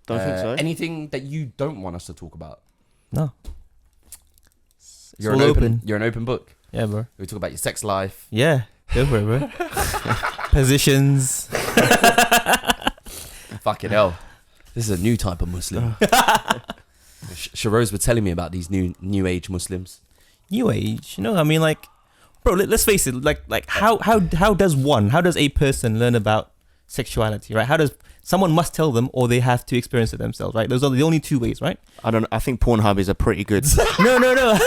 Don't think so. Anything that you don't want us to talk about? No. You're all open. You're an open book. Yeah, bro. We talk about your sex life. Yeah, go for it, bro. Positions. Fucking hell. This is a new type of Muslim. Sharoz were telling me about these new age Muslims. New age, I mean, like, bro, let's face it, like how does a person learn about sexuality, right? How does someone must tell them, or they have to experience it themselves, right? Those are the only two ways, right? I think Pornhub is a pretty good. No.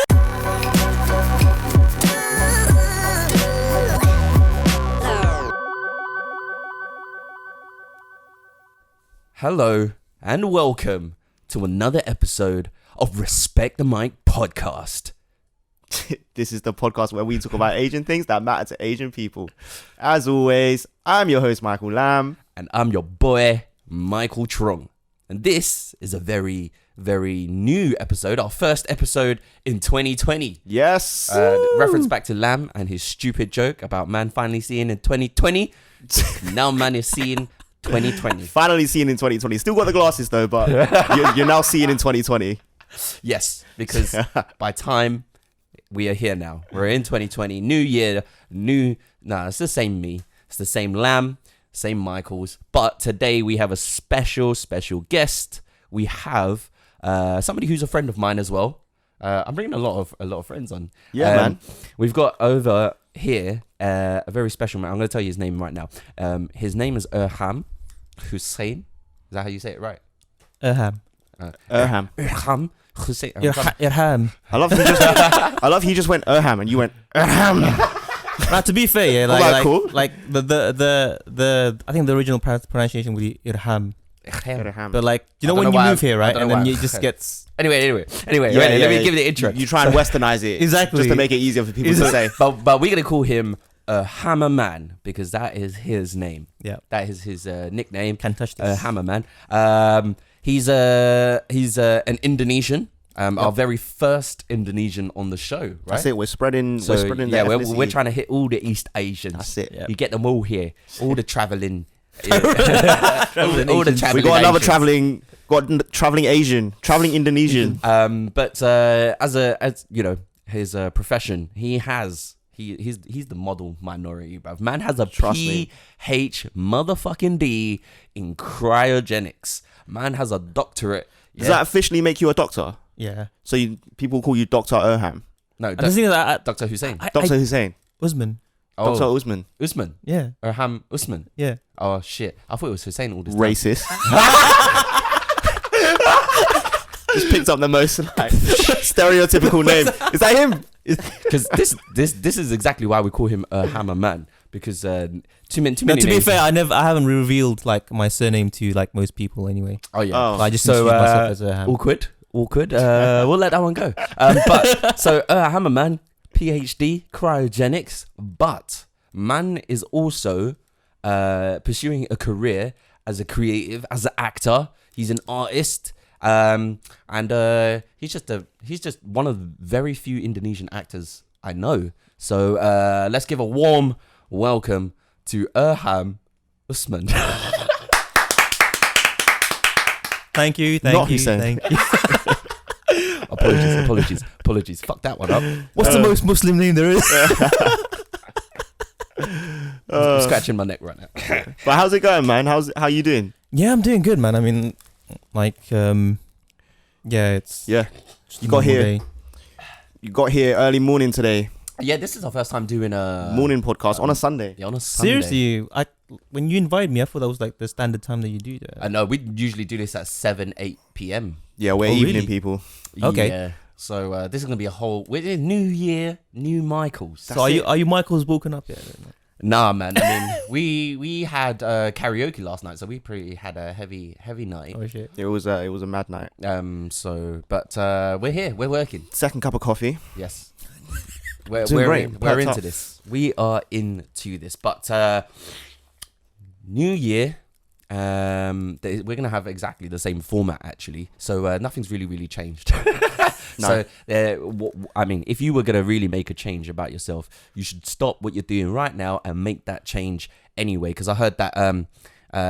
Hello and welcome to another episode of Respect the Mic podcast. This is the podcast where we talk about Asian things that matter to Asian people. As always, I'm your host, Michael Lam. And I'm your boy, Michael Trong. And this is a very, very new episode, our first episode in 2020. Yes. Reference back to Lam and his stupid joke about man finally seeing in 2020. Now man is seeing 2020. Finally seeing in 2020. Still got the glasses though, but you're now seeing in 2020. Yes, because by time we are here now. We're in 2020. New year, it's the same me. It's the same Lam, same Michaels. But today we have a special guest. We have somebody who's a friend of mine as well. I'm bringing a lot of friends on. Yeah, man. We've got over here a very special man. I'm going to tell you his name right now. His name is Irham Usman. Is that how you say it right? Irham. Irham Hussein. Irham. I love he just went Irham and you went Irham. Now, to be fair, yeah, cool. like the I think the original pronunciation would be Irham. Irham. But like, when you move here, right, and then why. it just gets. Anyway, Yeah, let me give you the intro. You try and westernize it. Exactly. Just to make it easier for people to say. But we're going to call him Hammer Man because that is his name. Yeah. That is his nickname. Can't touch this. Hammer Man. He's an Indonesian. Our very first Indonesian on the show, right? That's it. We're spreading the ethnicity. we're trying to hit all the East Asians. That's it. Yep. You get them all here. All the traveling. all the traveling. We got another Asians. traveling Asian, traveling Indonesian. But as you know, his profession, he's the model minority, bruv. Man has a PH motherfucking D in cryogenics. Man has a doctorate. Does that officially make you a doctor? Yeah. So people call you Dr. Irham. No, The thing is that Dr. Hussein. Dr. Hussein. Usman. Oh, Dr. Usman. Usman. Yeah. Irham Usman. Yeah. Oh shit! I thought it was Hussein all this time. Racist. Just picked up the most stereotypical name. Is that him? Because this is exactly why we call him a Hammer Man. Because too many To names. be fair, I haven't revealed like my surname to like most people anyway. Oh yeah. Oh. So I just So, introduced myself as Irham. Awkward. We'll let that one go. But so Hammer Man, PhD, cryogenics. But man is also pursuing a career as a creative, as an actor. He's an artist. And he's just one of the very few Indonesian actors I know. So let's give a warm welcome to Irham Usman. Thank you. Not Hussein. Thank you. Apologies. Fuck that one up. What's the most Muslim name there is? I'm scratching my neck right now. But how's it going, man? How you doing? Yeah, I'm doing good, man. I mean, like, it's Yeah. just You a got normal here. day. You got here early morning today. Yeah, this is our first time doing a Morning podcast on a Sunday. Yeah, on a Sunday. Seriously, when you invited me, I thought that was like the standard time that you do that. I know we usually do this at 7-8 p.m. Yeah, we're Oh, evening really? people. Okay. Yeah. So this is gonna be a whole. We're in New Year, new Michaels. So are you Michael's woken up yet? Nah, man. I mean, we had karaoke last night, so we pretty had a heavy night. Oh shit. It was a mad night. But we're here. We're working. Second cup of coffee. Yes. We're Doing great. we're Perked into up. this. We are into this. But New Year, we're gonna have exactly the same format actually. So nothing's really changed. No. So I mean, if you were gonna really make a change about yourself, you should stop what you're doing right now and make that change anyway. Because I heard that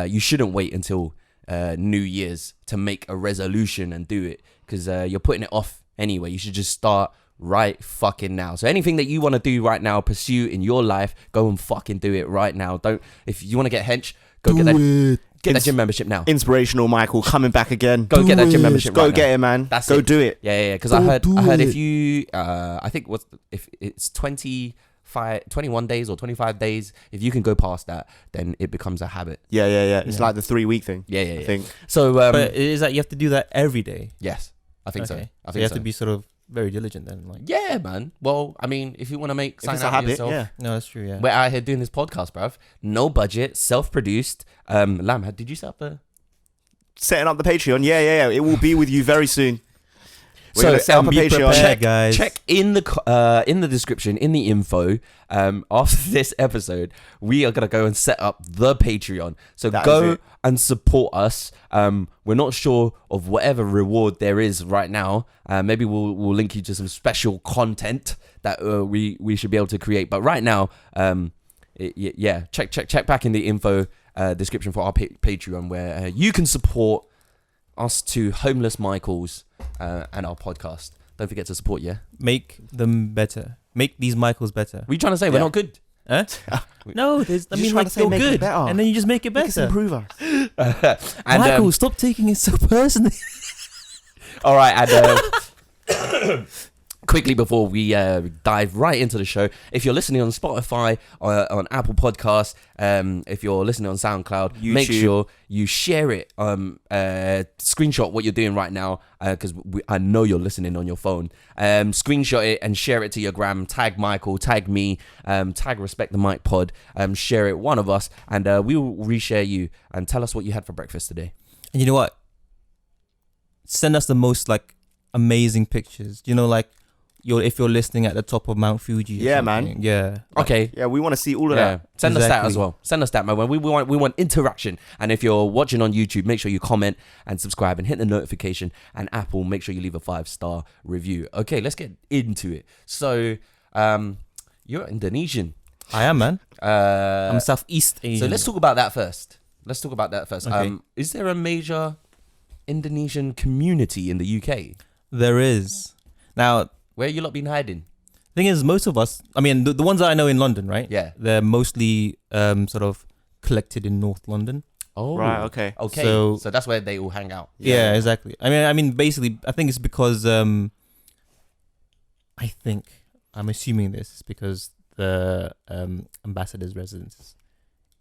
you shouldn't wait until New Year's to make a resolution and do it, because you're putting it off anyway. You should just start right fucking now. So anything that you want to do right now, pursue in your life, go and fucking do it right now. Don't, if you want to get hench, go get that gym membership now. Inspirational Michael coming back again. Go get that gym membership. Go right get now. it, man. That's go it. do it. Yeah. Because I heard if you, I think if it's 21 days or 25 days, if you can go past that, then it becomes a habit. Yeah. It's like the 3-week thing. Yeah. I think. So, but is that you have to do that every day? yes, I think so. Okay. I think So you have to be sort of very diligent then. Like, Yeah, man. Well, I mean, if you want to make If something it's a out of habit, yourself, yeah. no, that's true. Yeah. we're out here doing this podcast, bruv. No budget, self-produced. Lam, did you set up the? Setting up the Patreon. Yeah. It will be with you very soon. We're So, gonna set up a be Patreon. prepared, guys. Check in the description, in the info. After this episode, we are gonna go and set up the Patreon. So That is go it. and support us. We're not sure of whatever reward there is right now. Maybe we'll link you to some special content that we should be able to create. But right now, check back in the info description for our Patreon, where you can support us two homeless Michaels and our podcast. Don't forget to support, yeah? Make them better. Make these Michaels better. What are you trying to say? We're Yeah. not good. Huh? No, there's. I Just mean, trying like to say you're make it good, better. and then you just make it Make us better. improve us. And, Michael, stop taking it so personally. all right, and quickly before we dive right into the show, if you're listening on Spotify or on Apple Podcasts, if you're listening on SoundCloud, make YouTube. sure you share it. Screenshot what you're doing right now, because I know you're listening on your phone. Screenshot it and share it to your gram. Tag Michael, tag me, tag Respect the Mic Pod. Share it, one of us, and we will reshare you. And tell us what you had for breakfast today. And you know what? Send us the most like amazing pictures. You know, like if you're listening at the top of Mount Fuji. or Yeah, man. something. Yeah. Okay. Yeah, we want to see all of Yeah, that. send us that Exactly. as well. Send us that, man. We want interaction. And if you're watching on YouTube, make sure you comment and subscribe and hit the notification. And Apple, make sure you leave a 5-star review. Okay, let's get into it. So, you're Indonesian. I am, man. I'm I'm Southeast Asian. so let's talk about that first. Okay. Is there a major Indonesian community in the UK? There is. Now, Where you lot been hiding? thing is, most of us, I mean, the ones that I know in London, right? Yeah. They're mostly sort of collected in North London. Oh, Right, okay. Okay, So- so that's where they all hang out. Yeah, exactly. I mean, basically, I think it's because I'm assuming this is because the ambassador's residence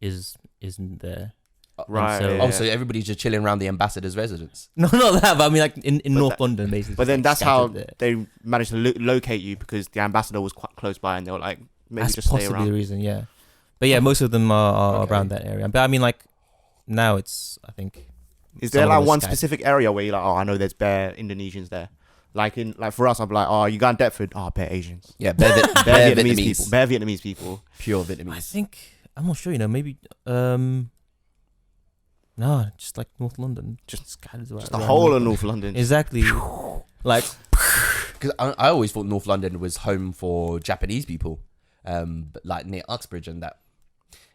isn't there. Right. so- yeah. Oh, so everybody's just chilling around the ambassador's residence. No, not that. But I mean, like in But North that- London, basically. But then like, that's how scattered there. they managed to locate you, because the ambassador was quite close by, and they were like, maybe That's just stay possibly the around. reason. Yeah, but yeah, most of them are Okay. around that area. But I mean, like now it's I think. Is there some of like them are one scattered. specific area where you're like, oh, I know there's bare Indonesians there? Like for us, I'd be like, oh, you got Deptford? Oh, bare Asians. Yeah, bare Bare Vietnamese, Vietnamese people. Bare Vietnamese people. pure I Vietnamese. think I'm not sure. You know, maybe no, just like North London, just scattered about. Just the around whole of North London. Exactly. Like Because I always thought North London was home for Japanese people, but like near Uxbridge and that,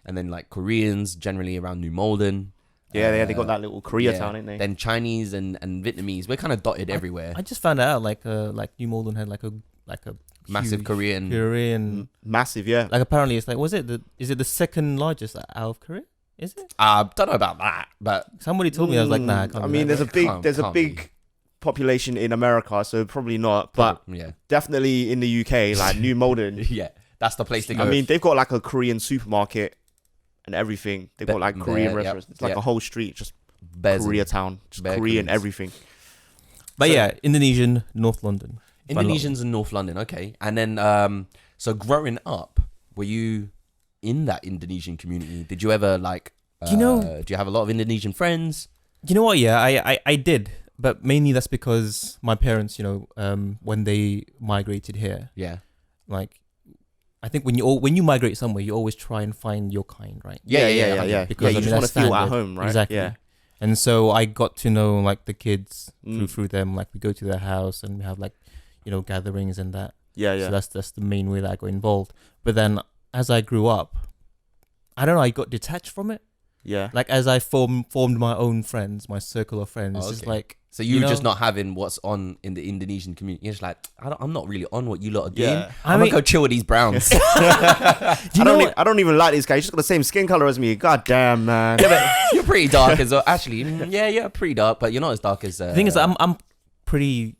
and then like Koreans generally around New Malden. Yeah, they got that little Koreatown, ain't they? Then Chinese and Vietnamese. We're kind of dotted everywhere. I just found out like New Malden had like a Massive huge Korean. Korean. Massive, yeah. Like apparently it's like is it the second largest out of Korea? Is it? Don't know about that, but Somebody told me. I was like, nah. I can't I do mean, that. there's a Can't big population in America, so probably not. But yeah, definitely in the UK, like New Malden. yeah, that's the place to go. I mean, they've got like a Korean supermarket and everything. They've got like Korean Yep, restaurants. It's like yep. a whole street, just Bears and- Koreatown, just Bare Korean Koreans. everything. But So- yeah, Indonesian, North London. Indonesians in North London, okay. And then, so growing up, were you in that Indonesian community? Did you ever like? Do you know- Do you have a lot of Indonesian friends? You know what? Yeah, I did, but mainly that's because my parents, when they migrated here, Yeah. like, I think when you migrate somewhere, you always try and find your kind, right? Yeah. Because, you I mean, just want to that's feel at standard. home, right? Exactly. Yeah. And so I got to know like the kids Mm. through them. Like we go to their house and we have like, gatherings and that. Yeah. So that's the main way that I got involved. But then as I grew up, I don't know, I got detached from it. Yeah. Like as I formed my own friends, my circle of friends, it's just Okay. like So you're know? just not having what's on in the Indonesian community. You're just like, I'm not really on what you lot are doing. Yeah. I'm gonna go chill with these Browns. I don't even like this guy. He's just got the same skin color as me. God damn, man. Yeah, but you're pretty dark as well. Actually, yeah, you're pretty dark, but you're not as dark as. the thing is, I'm pretty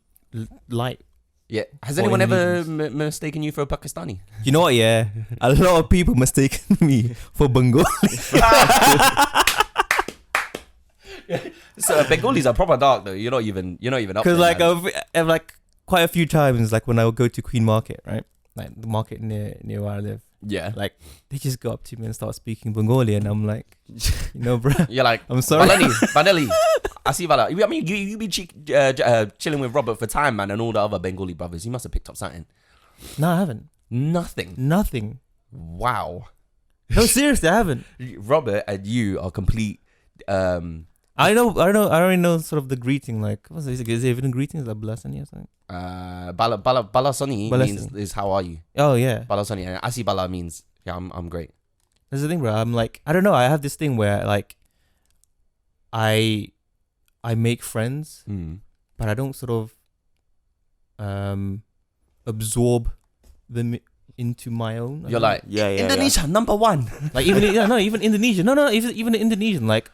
light. Yeah. Has Or anyone ever Indonesians. mistaken you for a Pakistani? You know what? Yeah, a lot of people mistaken me for Bengali. So Bengalis are proper dark though. You're not even up. Because there, like man. I've like quite a few times, like when I would go to Queen Market, right? Like the market near where I live. Yeah. Like they just go up to me and start speaking Bengali, and I'm like, bro, You're like, I'm sorry. Vanelli. I see Vala. I mean, you be chilling with Robert for time, man, and all the other Bengali brothers. You must have picked up something. No, I haven't. Nothing. Wow. No, seriously, I haven't. Robert and you are complete. I already know sort of the greeting. Like, what's it? Is it even a greeting? Is that Balasani or something? Balasani means is how are you? Oh yeah. Balasani and Asi Bala means yeah, I'm great. That's the thing, bro. I'm like, I don't know. I have this thing where like, I make friends, but I don't sort of absorb them into my own. You're like Indonesia number one. Like even even Indonesian. No, even Indonesian. Like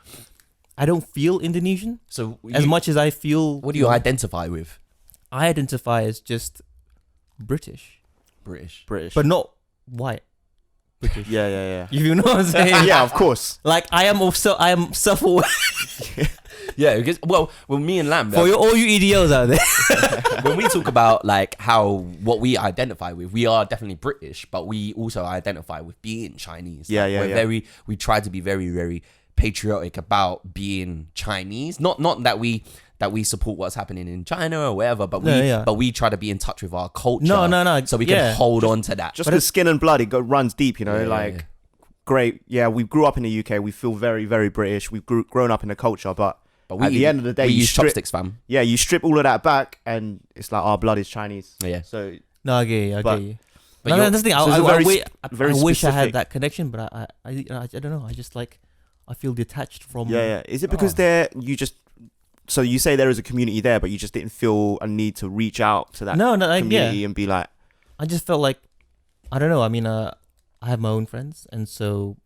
I don't feel Indonesian So as much as I feel. What do you identify with? I identify as just British, British. but not white. British. Yeah. You know what I'm saying? Yeah, of course. Like I am self-aware. Yeah, because when me and Lam, For all you EDOs out there. when we talk about like what we identify with, we are definitely British, but we also identify with being Chinese. Yeah, Like, yeah, we try to be very, very patriotic about being Chinese. Not that we support what's happening in China or whatever, but we try to be in touch with our culture. No. So we can hold on to that. Just with skin and blood, it runs deep, you know, Yeah. Great. Yeah, we grew up in the UK. We feel very, very British. We've grown up in the culture, but we, at the end of the day, we you use strip, chopsticks, fam. Yeah, you strip all of that back, and it's like our blood is Chinese. Yeah. So No, I get you. I But- get you. but No, you're- that's the thing. so it's a very I wish I specific- had that connection, but I don't know. I just like I feel detached from. yeah. Is it because so you say there is a community there, but you just didn't feel a need to reach out to that No, like community and be like, I just felt like I don't know. I mean, I have my own friends, and so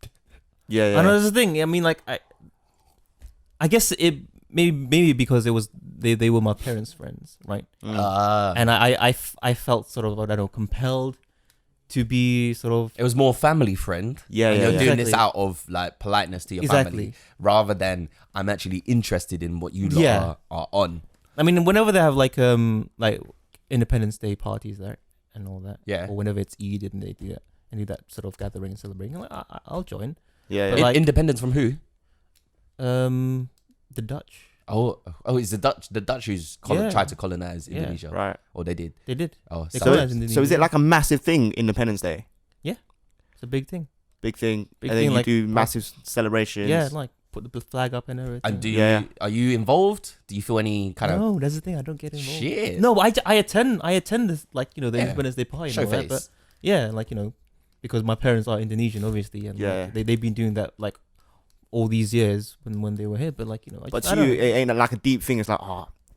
yeah. I know that's the thing. I mean, like I guess it maybe because they were my parents' friends, right? And I felt sort of I don't know compelled to be sort of it was more family friend. Yeah, and yeah, you're yeah. doing this out of like politeness to your family, rather than I'm actually interested in what you lot are on. I mean, whenever they have like Independence Day parties there and all that, Yeah. or whenever it's Eid and they do that sort of gathering and celebrating, I'm like, I'll join. Yeah, But yeah. like- Independence from who? The Dutch, Oh, it's the Dutch who's Yeah. tried to colonize Yeah. Indonesia, Right. or they did. they did. Oh, They so colonized So Indonesia. is it like a massive thing, Independence Day? It's a big thing. Big thing. Big and then thing, you like- do massive celebrations. Yeah, like put the flag up and everything. and Yeah. are you involved? Do you feel any kind of No, that's the thing. I don't get involved. shit? No, I attend this like the Yeah. Independence Day party. Show and all that, face. but yeah, like because my parents are Indonesian, obviously, and Yeah. like, they've been doing that like all these years when they were here. But like But I to you, don't- it ain't like a deep thing. It's like,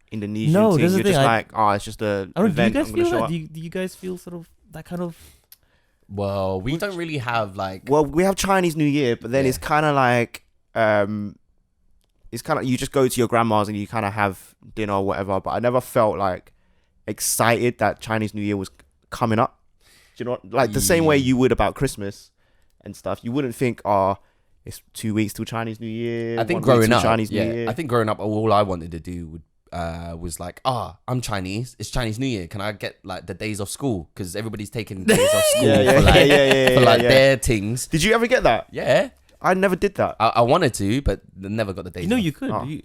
Indonesian No, thing. this is You're the just thing, like, it's just a I don't. Do you event. guys I'm gonna feel show that? up. Do you guys feel sort of that kind of? Well, we don't really have like. Well, we have Chinese New Year, but then Yeah. it's kind of like, it's kind of you just go to your grandma's and you kind of have dinner or whatever. But I never felt like excited that Chinese New Year was coming up. Do you know, like the same way you would about Christmas and stuff. You wouldn't think, it's 2 weeks till Chinese New Year. I think 1 week growing till up, Chinese New Year. I think growing up, all I wanted to do was like, I'm Chinese. It's Chinese New Year. Can I get like the days off school? Because everybody's taking days off school for like their things. Did you ever get that? Yeah, I never did that. I wanted to, but never got the days. You could. Oh. You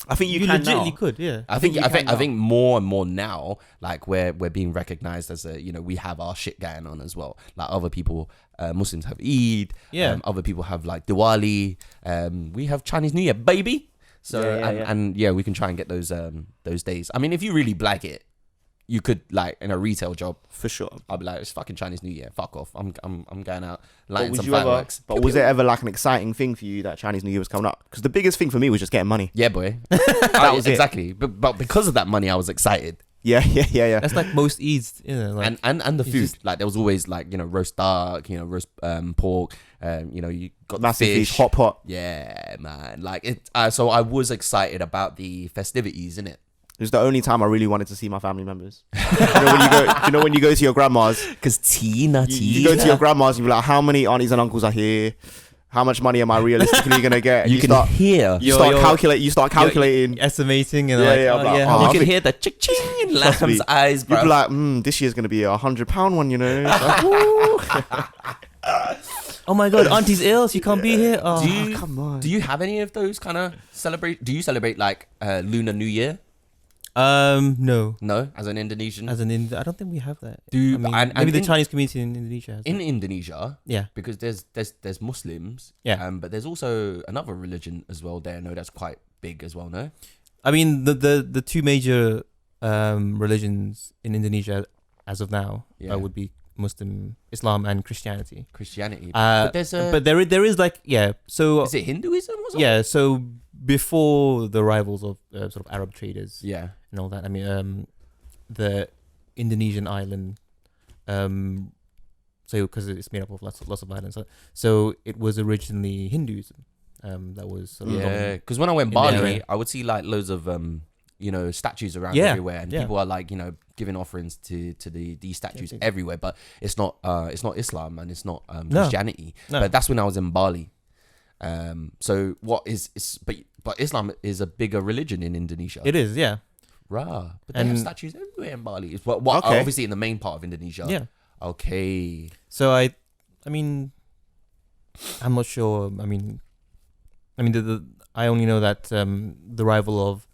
I think you can legitimately now. could. Yeah. I think you can I think now. more and more now, like we're being recognized as we have our shit going on as well. Like other people, Muslims have Eid. Yeah. Other people have like Diwali. We have Chinese New Year, baby. So Yeah, yeah, and we can try and get those days. I mean, if you really blag it, you could like in a retail job. For sure. I'll be like, it's fucking Chinese New Year. Fuck off. I'm going out But lighting was some you ever, fireworks. but was it ever like an exciting thing for you that Chinese New Year was coming up? Because the biggest thing for me was just getting money. Yeah, boy. That was it. Exactly. But because of that money, I was excited. Yeah. That's like most Eids, you know, like, And the it's food, just- like there was always like, you know, roast duck, you know, roast pork, you know, you got Massive fish. fish, hot pot. Yeah, man. Like it. So I was excited about the festivities, innit? It was the only time I really wanted to see my family members. When you go to your grandma's, Because Tina. you go to your grandma's and you're like, how many aunties and uncles are here? How much money am I realistically gonna get? You can hear. You start calculating. estimating and Yeah, like, yeah, oh, I'm like, yeah, oh, how You much- can hear the ching in Trust me. Lamb's eyes, bro. You'd be like, this year's gonna be £100 one, you know. Like, woo. oh my god, auntie's ill, she can't be here. Oh. Come on. Do you have any of those kind of do you celebrate like Lunar New Year? No. No, as an Indonesian. As an I don't think we have that. Do I mean, and maybe the in- Chinese community in Indonesia has in that. Indonesia, Yeah. because there's Muslims, Yeah. but there's also another religion as well there. No, that's quite big as well. No, I mean the two major religions in Indonesia as of now Yeah. would be Muslim, Islam, and Christianity. Christianity. But there is like so is it Hinduism or something? yeah, so before the arrivals of sort of Arab traders Yeah. and all that, I mean the Indonesian island, so because it's made up of lots of islands, so it was originally Hinduism that was sort of Yeah, dominant. because when I went in the Bali, area. I would see like loads of you know, statues around Yeah, everywhere, and yeah. people are like, you know, giving offerings to these statues Yeah. everywhere. But it's not Islam and it's not No. Christianity. No. But that's when I was in Bali. So what is but Islam is a bigger religion in Indonesia. It is, yeah. Rah. But they have And- statues everywhere in Bali. It's what Okay. obviously in the main part of Indonesia. Yeah. Okay. So I mean, I'm not sure. I mean, I only know that the arrival of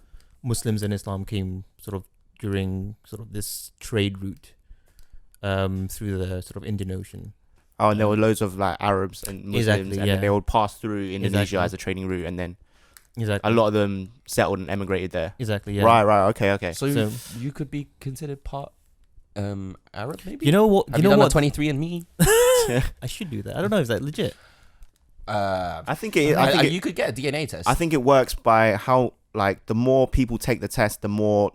Muslims and Islam came sort of during sort of this trade route through the sort of Indian Ocean. Oh, and there were loads of like Arabs and Muslims, Exactly, and yeah. then they would pass through Indonesia Exactly. as a trading route, and then Exactly. a lot of them settled and emigrated there. Exactly. Yeah. Right. Okay. So, So- you could be considered part Arab, maybe. You know what? Have You know done what? a 23andMe? I should do that. I don't know if that's legit. I think it. You could get a DNA test. I think it works by how like the more people take the test, the more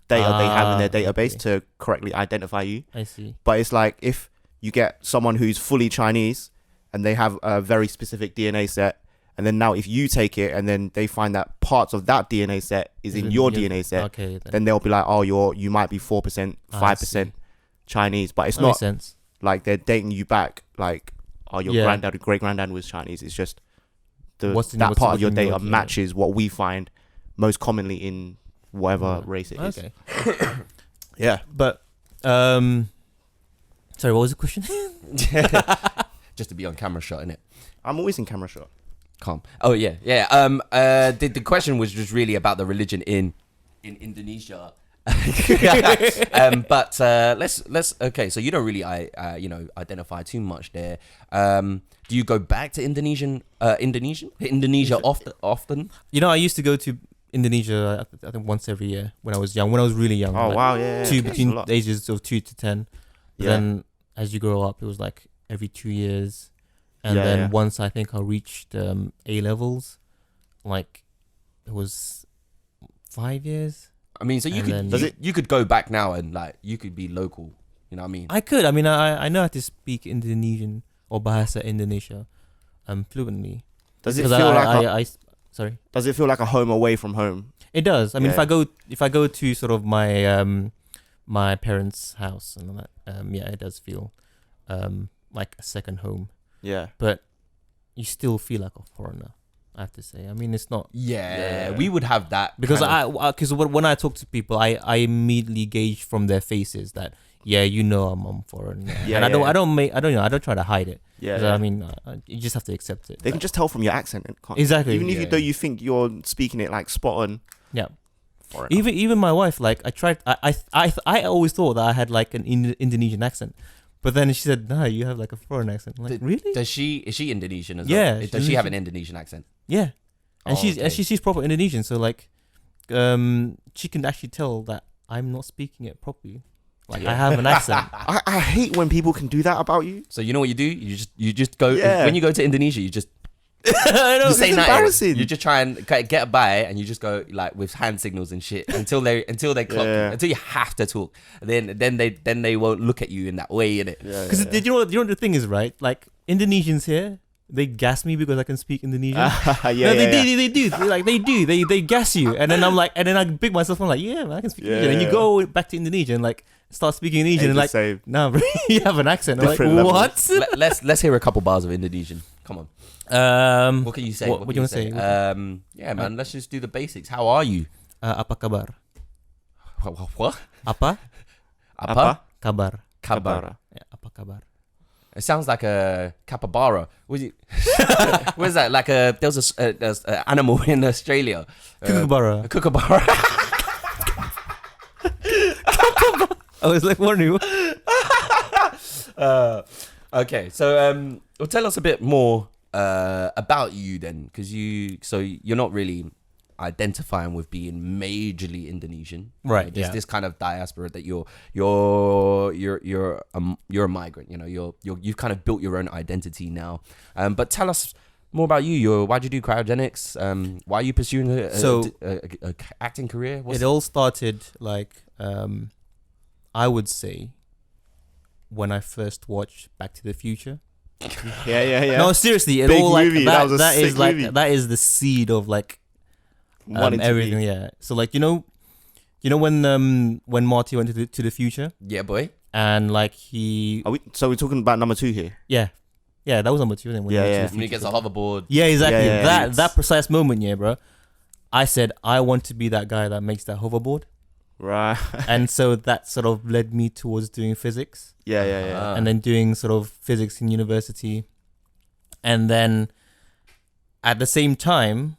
data they have in their database to correctly identify you. I see. But it's like if you get someone who's fully Chinese and they have a very specific DNA set, and then now if you take it and then they find that parts of that DNA set is in your DNA set, Okay. then they'll be like, oh, you might be 4%, I 5% Chinese, but it's that not makes sense. like they're dating you back like, oh, your Yeah. granddad or great granddad was Chinese. It's just What's in- that what's- part of what's your in data your- yeah. matches what we find most commonly in whatever Right. race it is. Okay. Yeah. But sorry, what was the question? just to be on camera shot, innit? I'm always in camera shot. Calm. Oh yeah. The question was just really about the religion in Indonesia. But let's okay. So you don't really identify too much there. Do you go back to Indonesia often? You know, I used to go to Indonesia, I think once every year when I was young. When I was really young. Oh like wow, yeah. Two That's a between lot. the ages of 2 to 10. But Yeah. then as you grow up, it was like every 2 years, and Yeah, then yeah. once I think I reached A levels, like it was 5 years. I mean, so you And could then- Does it- you could go back now and like you could be local. You know what I mean? I could. I mean, I know how to speak Indonesian or Bahasa Indonesia, fluently. Does it Because feel like I sorry. does it feel like a home away from home? It does. I mean, Yeah. if I go to sort of my my parents' house and all that, yeah, it does feel like a second home. Yeah. But you still feel like a foreigner, I have to say. I mean, it's not Yeah, Yeah. we would have that because kind of- because when I talk to people, I immediately gauge from their faces that I'm foreign. Yeah, and I yeah. don't try to hide it. Yeah. 'Cause I mean, you just have to accept it. They can just tell from your accent. Can't Exactly. Even if Yeah. you though you think you're speaking it like spot on. Yeah. Foreigner. Even my wife, like I always thought that I had like an Indonesian accent, but then she said, "No, you have like a foreign accent." I'm like, really? Is she Indonesian as Yeah, well? she's Does she have an Indonesian. Indonesian accent? Yeah, and Oh, okay. she's proper Indonesian, so like, she can actually tell that I'm not speaking it properly. Like I have an accent. I hate when people can do that about you. So you know what you do? You just go Yeah. when you go to Indonesia. You just you say it's nothing. embarrassing. You just try and get by, and you just go like with hand signals and shit until they clock you, Yeah. until you have to talk. Then they won't look at you in that way, innit? Because you know what the thing is, right? Like Indonesians here, they gas me because I can speak Indonesian. Yeah, They do. They gas you, and then I'm like, and then I pick myself. I'm like, yeah, man, I can speak Indonesian. And you go back to Indonesia and like start speaking Indonesian, and like, same. nah, bro, you have an accent. I'm like, Different level. what? Let's hear a couple bars of Indonesian. Come on. What can you say? What do you want to say? Yeah, man. Let's just do the basics. How are you? Apa kabar? What? Apa Apa? kabar? Kabar. Yeah, apa kabar? It sounds like a capybara. Was it? Where's that? Like there was a animal in Australia. Kookaburra. A kookaburra. I was like wondering. Okay, so well, tell us a bit more about you then, because you're not really identifying with being majorly Indonesian, Right, There's yeah. this kind of diaspora that you're a migrant. You know, you've kind of built your own identity now. But tell us more about you. Why'd you do cryogenics? Why are you pursuing a acting career? It all started like I would say when I first watched Back to the Future. Yeah. No, seriously, it Big all like movie. that. That was a That is sick like movie. that is the seed of like Wanted to everything. be. Yeah. So like you know when Marty went to the future Yeah, boy. and like he So we're talking about number 2 here. yeah that was number 2. Then when Yeah, he went to yeah. the When he future. gets a hoverboard. Yeah, exactly. Yeah, That precise moment, yeah, bro. I said I want to be that guy that makes that hoverboard, Right. and so that sort of led me towards doing physics. Yeah. And then doing sort of physics in university, and then at the same time,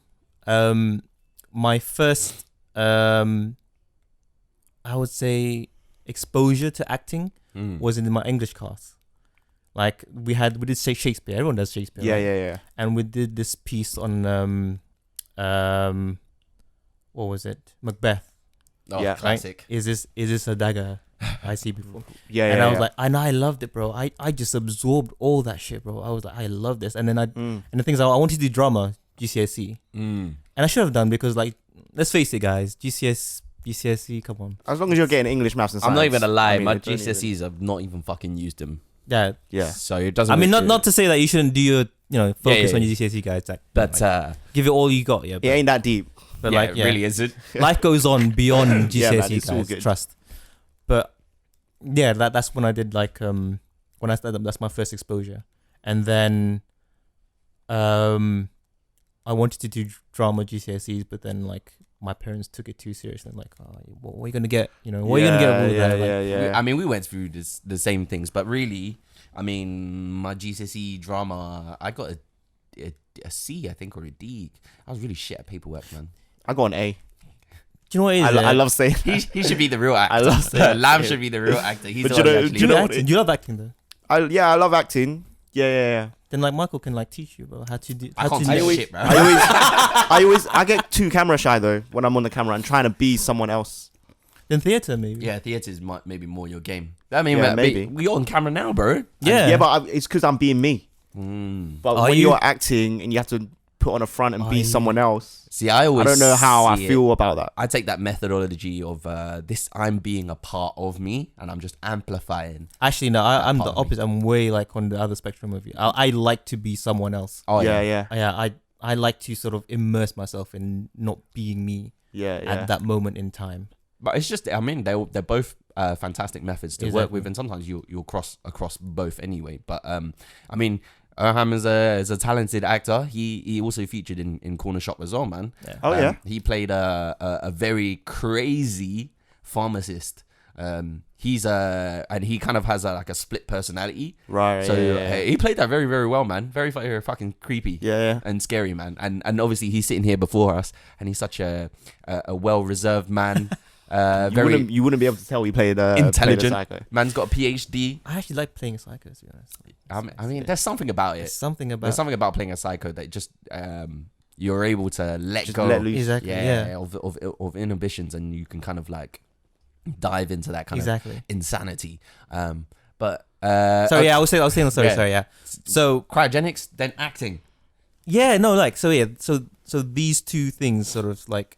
my first, I would say, exposure to acting was in my English class. Like we did say Shakespeare. Everyone does Shakespeare. right? Yeah. And we did this piece on what was it? Macbeth. Oh, Yeah. classic. Is this a dagger I see before? Yeah. And I was like, and I loved it, bro. I just absorbed all that shit, bro. I was like, I love this. And then and the thing is, I wanted to do drama GCSE, and I should have done because, like, let's face it, guys, GCSE, come on. as long as you're getting English, maths, and science. I'm not even gonna lie, I mean, my it don't even- GCSEs have not even fucking used them. Yeah. Yeah. So it doesn't. I mean, look not to say that you shouldn't do your, focus yeah. on your GCSE, guys. Like, But like, give it all you got, yeah. It But, ain't that deep. but yeah, like, it yeah, really isn't. life goes on beyond Yeah, man, GCSE, it's all guys. good. Trust. But yeah, that's when I did like when I started. That's my first exposure, and then I wanted to do drama GCSEs, but then like my parents took it too seriously. Like, what are you gonna get? What are you gonna get? With that? Like, Yeah. I mean, we went through the same things, but really, I mean, my GCSE drama, I got a C, I think, or a D. I was really shit at paperwork, man. I got an A. Do you know what it is? I love saying. He should be the real actor. I love saying Lam that. should be the real actor. He's But the you one know- who actually. you know what acting. You love acting though. I love acting. Yeah. Then like Michael can like teach you, bro, how to do. I How can't to say do shit, bro. I get too camera shy though when I'm on the camera and trying to be someone else. Then theater maybe. Yeah, theatre's maybe more your game. I mean, Yeah, maybe maybe. we're on camera now, bro. Yeah. Yeah, but it's because I'm being me. But Are when you? you're acting and you have to put on a front and Are be you? someone else, See, I always. I don't know how I see it. feel about that. I take that methodology of this. I'm being a part of me, and I'm just amplifying. Actually, no, I'm the part of me. opposite. I'm way like on the other spectrum of you. I like to be someone else. Oh Yeah. I like to sort of immerse myself in not being me at that moment in time. But it's just, I mean, they're both fantastic methods to work Exactly. with, and sometimes you'll cross across both anyway. But I mean, Irham is a talented actor. He also featured in Corner Shop as well, man. Yeah. Oh yeah. He played a very crazy pharmacist. He's and he kind of has like a split personality. Right. So yeah. he played that very, very well, man. Very fucking creepy. Yeah. And scary, man. And obviously he's sitting here before us, and he's such a well reserved man. You wouldn't be able to tell he played intelligent. Played a psycho. Man's got a PhD. I actually like playing a psycho, to be honest. I mean, there's something about it. There's something about There's something about playing a psycho that just you're able to let Just go. let loose. exactly. Yeah, Yeah. of inhibitions, and you can kind of like dive into that kind Exactly. of insanity. But Sorry, I was saying. Yeah. Sorry, yeah. So cryogenics, then acting. yeah, no, like so yeah, so these two things sort of like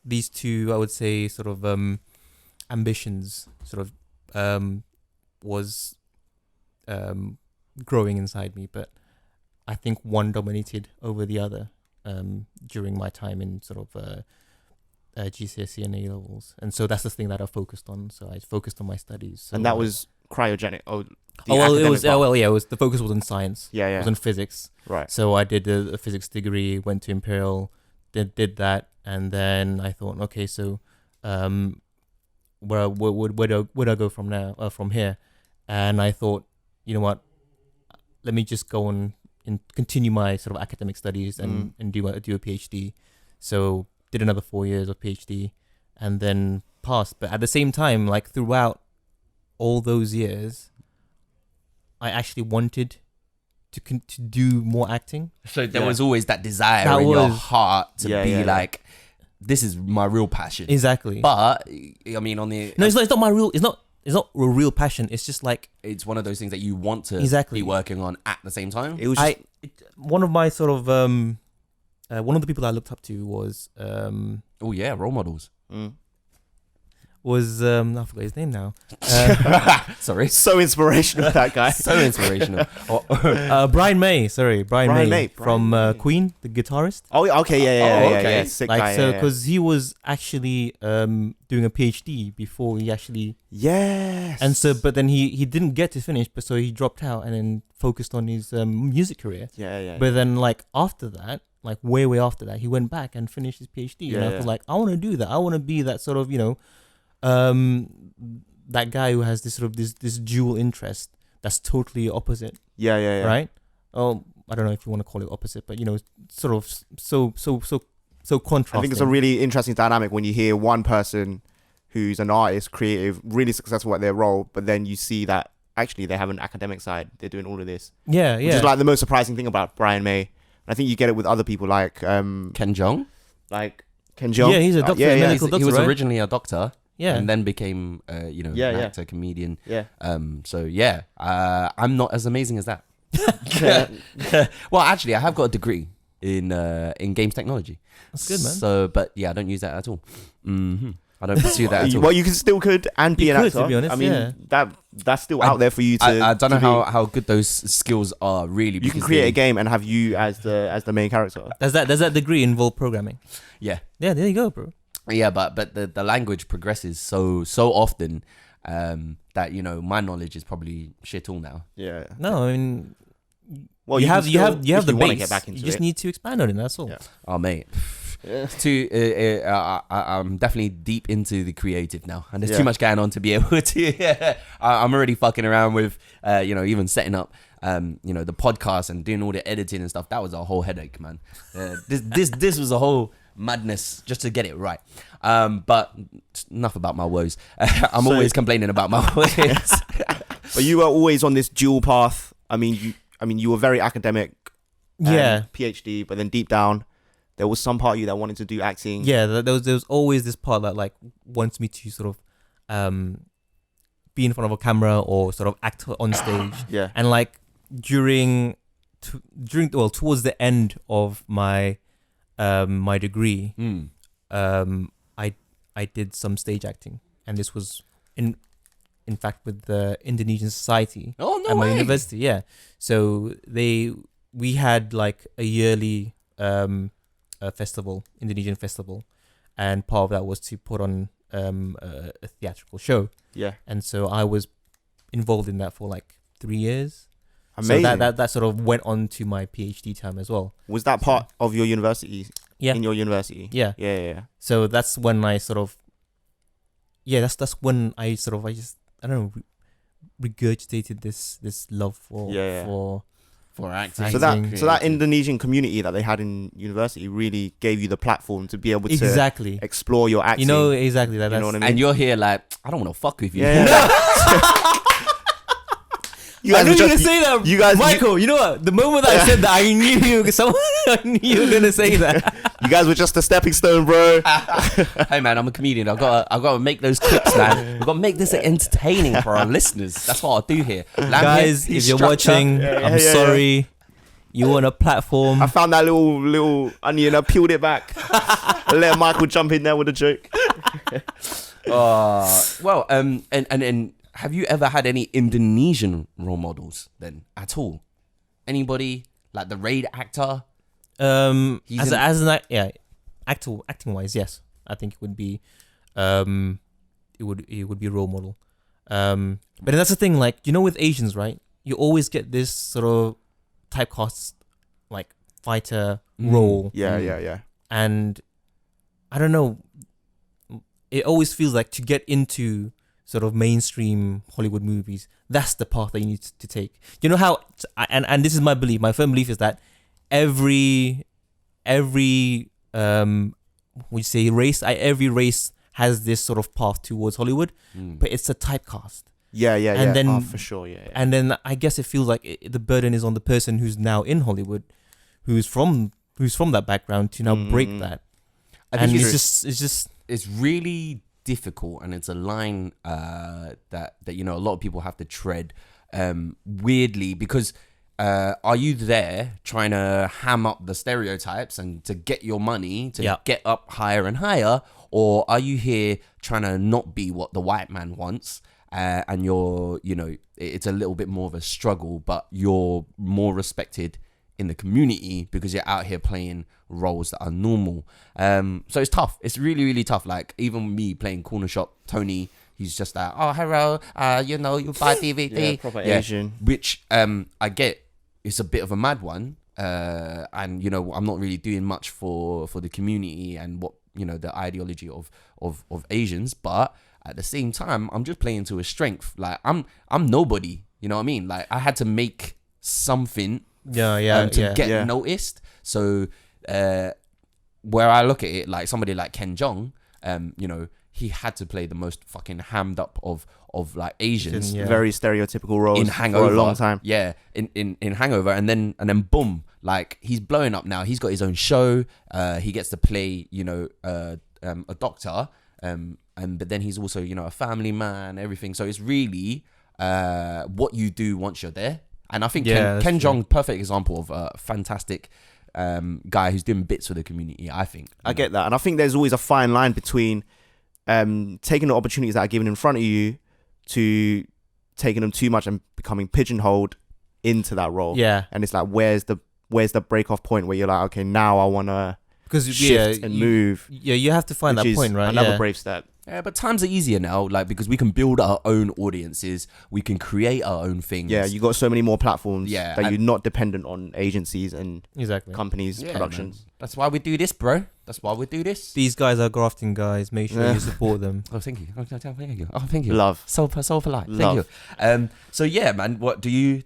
these two, I would say, sort of ambitions sort of was growing inside me, but I think one dominated over the other during my time in sort of GCSE and A levels, and so that's the thing that I focused on. So I focused on my studies, so And that was cryogenic. it was the focus was on science. Yeah, It yeah. was on physics. Right. So I did a physics degree, went to Imperial, did that, and then I thought, okay, so where do I go from now? From here, and I thought, you know what, let me just go on and continue my sort of academic studies and do a PhD. So did another 4 years of PhD, and then passed. But at the same time, like throughout all those years, I actually wanted to do more acting. So there Yeah. was always that desire That in your was- heart to Yeah, be yeah, yeah. like, this is my real passion. Exactly. But I mean, on the No, it's not my real. It's not a real passion. It's just like it's one of those things that you want to Exactly. be working on at the same time. It was just, one of my sort of one of the people I looked up to was Oh yeah, role models. I forgot his name now. Sorry, so inspirational, that guy. so inspirational. Brian May. Sorry, Brian Brian May May. from Brian May. Queen, the guitarist. Oh, okay, Oh, yeah. okay. Sick Like guy, so, yeah. because he was actually doing a PhD before he actually, Yes. and so, but then he didn't get to finish, but so he dropped out and then focused on his music career. Yeah. But then, like after that, like way after that, he went back and finished his PhD. And I Yeah. was like, I want to do that. I want to be that sort of, that guy who has this sort of this dual interest that's totally opposite, Yeah. right? Oh, I don't know if you want to call it opposite, but sort of so contrasting. I think it's a really interesting dynamic when you hear one person who's an artist, creative, really successful at their role, but then you see that actually they have an academic side. They're doing all of this. yeah. Which is like the most surprising thing about Brian May. And I think you get it with other people like Ken Jeong. Ken Jeong. Yeah, he's a doctor, medical He doctor, was right? originally a doctor, yeah. and then became, an Yeah. actor, comedian. Yeah. So yeah, I'm not as amazing as that. Well, actually, I have got a degree in games technology. That's good, man. So, but yeah, I don't use that at all. I don't pursue that at all. Well, you could and be You an could, actor. to be honest, I mean, yeah. that's still out there for you to. I don't know to be. how good those skills are really. You can because create a they- game and have you as the main character. Does that degree involve programming? Yeah, Yeah, there you go, bro. yeah, but the language progresses so often that my knowledge is probably shit all now. Yeah. No, I mean, Well, you have can the still- if you wanna base. get back into You just it. need to expand on it. That's all. Yeah. Oh mate, Yeah. I'm definitely deep into the creative now, and there's Yeah. too much going on to be able to. I'm already fucking around with, even setting up, the podcast and doing all the editing and stuff. That was a whole headache, man. This was a whole madness just to get it right. But enough about my woes. I'm So- always complaining about my woes. But you were always on this dual path. I mean, you were very academic. Yeah. PhD, but then deep down, there was some part of you that wanted to do acting. Yeah, there was always this part that like wants me to sort of be in front of a camera or sort of act on stage. Yeah. And like towards the end of my my degree, I did some stage acting, and this was in fact with the Indonesian Society Oh no at my way. university. Yeah, so we had like a yearly a festival, Indonesian festival, and part of that was to put on a theatrical show, Yeah. and so I was involved in that for like 3 years. Amazing. So that sort of went on to my PhD time as well. Was that part of your university? Yeah. In your university? Yeah. Yeah. So that's when I sort of, that's when I sort of, I don't know, regurgitated this love for Yeah. For acting. So that Creative. Indonesian community that they had in university really gave you the platform to be able to exactly. explore your acting. Exactly that. You know what I mean? And you're here like, I don't want to fuck with you. Yeah. You I guys knew were you were just- gonna say that, you guys- Michael. You know what? The moment that I said that, I knew you were gonna say that. You guys were just a stepping stone, bro. Hey man, I'm a comedian. I've got to make those clips, man. We've got to make this entertaining for our listeners. That's what I do here. Guys, if you're watching, I'm sorry. You on a platform. I found that little onion. I peeled it back. I let Michael jump in there with a joke. Well, and have you ever had any Indonesian role models then at all? Anybody like the Raid actor? Acting wise, yes, I think it would be, it would be a role model. But that's the thing, like, you know, with Asians, right? You always get this sort of typecast, like, fighter role. Yeah. And I don't know, it always feels like to get into sort of mainstream Hollywood movies, that's the path that you need to take. You know how, and this is my belief, my firm belief is that every every race has this sort of path towards Hollywood, but it's a typecast. Yeah. And then for sure, yeah. And then I guess it feels like the burden is on the person who's now in Hollywood, who's from that background, to now break that. I think it's really difficult, and it's a line that you know a lot of people have to tread weirdly, because are you there trying to ham up the stereotypes and to get your money to get up higher and higher, or are you here trying to not be what the white man wants, and you're, you know, it's a little bit more of a struggle, but you're more respected in the community because you're out here playing roles that are normal. So it's tough. It's really, really tough. Like, even me playing Corner Shop Tony, he's just like, oh, hello, you know, you buy DVD. Proper Asian. Which I get, it's a bit of a mad one. And, you know, I'm not really doing much for the community and what, you know, the ideology of Asians. But at the same time, I'm just playing to a strength. Like, I'm nobody, you know what I mean? Like, I had to make something to get noticed. So where I look at it, like somebody like Ken Jeong, you know, he had to play the most fucking hammed up of like Asians, very stereotypical roles in Hangover for a long time. Yeah, in Hangover, and then boom, like he's blowing up now. He's got his own show. He gets to play, you know, a doctor, but then he's also, you know, a family man, everything. So it's really what you do once you're there. And I think Ken Jeong, perfect example of a fantastic guy who's doing bits for the community, I think. I get that. And I think there's always a fine line between taking the opportunities that are given in front of you to taking them too much and becoming pigeonholed into that role. Yeah. And it's like, where's the break-off point where you're like, okay, now I want to shift and move. Yeah, you have to find that point, right? Another brave step. Yeah, but times are easier now, like, because we can build our own audiences, we can create our own things. Yeah, you got so many more platforms Yeah, that and- you're not dependent on agencies and companies, Yeah, productions. man. That's why we do this, bro. That's why we do this. These guys are grafting guys. Make sure you support them. Oh, thank you. Oh, thank you. Oh, thank you. Love. So polite. Love. Thank you. So yeah, man. What do you?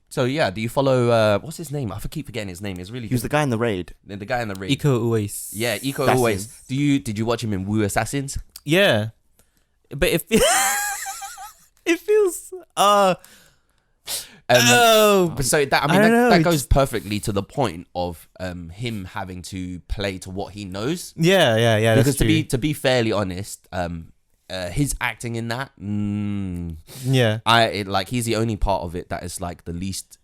So yeah, do you follow? What's his name? I keep forgetting his name. It's really He was the guy in the raid. the guy in the raid. Iko Uwais. Yeah, Iko That's always. Did you watch him in Wu Assassins? Yeah, but it feels But so that, I mean, I don't know, that it goes just- perfectly to the point of him having to play to what he knows. yeah. Because That's to be fairly honest, his acting in that, he's the only part of it that is like the least